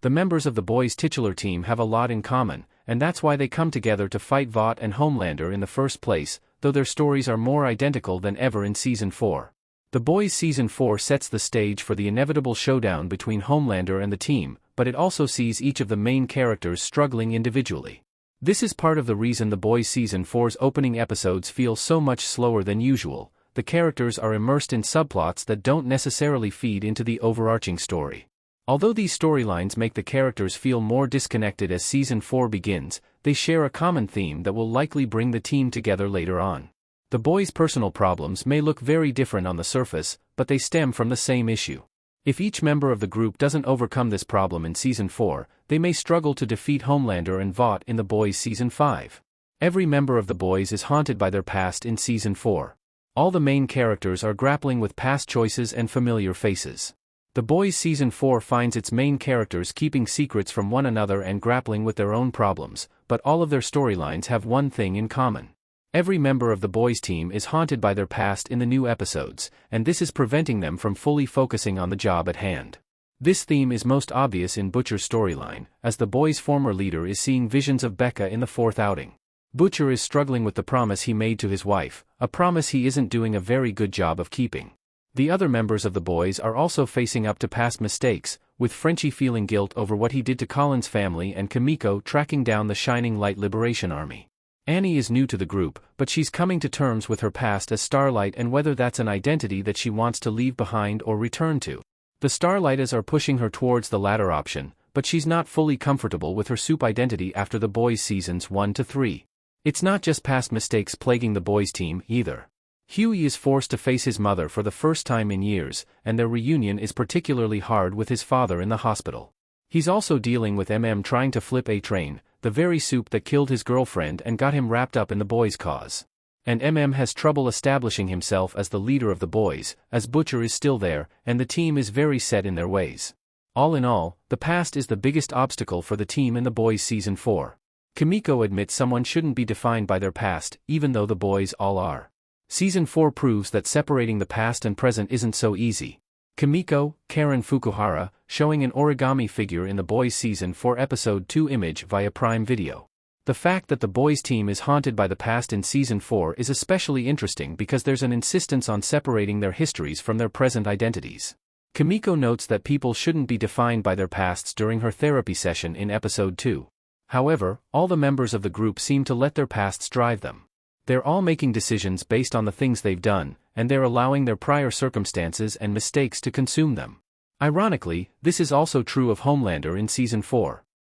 The members of the boys' titular team have a lot in common, and that's why they come together to fight Vought and Homelander in the first place, though their stories are more identical than ever in Season 4. The Boys Season 4 sets the stage for the inevitable showdown between Homelander and the team, but it also sees each of the main characters struggling individually. This is part of the reason The Boys Season 4's opening episodes feel so much slower than usual. The characters are immersed in subplots that don't necessarily feed into the overarching story. Although these storylines make the characters feel more disconnected as Season 4 begins, they share a common theme that will likely bring the team together later on. The boys' personal problems may look very different on the surface, but they stem from the same issue. If each member of the group doesn't overcome this problem in Season 4, they may struggle to defeat Homelander and Vought in The Boys Season 5. Every member of the boys is haunted by their past in Season 4. All the main characters are grappling with past choices and familiar faces. The Boys Season 4 finds its main characters keeping secrets from one another and grappling with their own problems, but all of their storylines have one thing in common. Every member of the boys' team is haunted by their past in the new episodes, and this is preventing them from fully focusing on the job at hand. This theme is most obvious in Butcher's storyline, as the boys' former leader is seeing visions of Becca in the fourth outing. Butcher is struggling with the promise he made to his wife, a promise he isn't doing a very good job of keeping. The other members of the boys are also facing up to past mistakes, with Frenchie feeling guilt over what he did to Colin's family and Kimiko tracking down the Shining Light Liberation Army. Annie is new to the group, but she's coming to terms with her past as Starlight and whether that's an identity that she wants to leave behind or return to. The Starlighters are pushing her towards the latter option, but she's not fully comfortable with her soup identity after the boys' seasons 1 to 3. It's not just past mistakes plaguing the boys' team, either. Huey is forced to face his mother for the first time in years, and their reunion is particularly hard with his father in the hospital. He's also dealing with trying to flip a train, the very soup that killed his girlfriend and got him wrapped up in the boys' cause. And has trouble establishing himself as the leader of the boys, as Butcher is still there, and the team is very set in their ways. All in all, the past is the biggest obstacle for the team in The Boys Season 4. Kimiko admits someone shouldn't be defined by their past, even though the boys all are. Season 4 proves that separating the past and present isn't so easy. Kimiko, Karen Fukuhara, showing an origami figure in The Boys Season 4 Episode 2 image via Prime Video. The fact that the boys' team is haunted by the past in Season 4 is especially interesting because there's an insistence on separating their histories from their present identities. Kimiko notes that people shouldn't be defined by their pasts during her therapy session in Episode 2. However, all the members of the group seem to let their pasts drive them. They're all making decisions based on the things they've done, and they're allowing their prior circumstances and mistakes to consume them. Ironically, this is also true of Homelander in Season 4.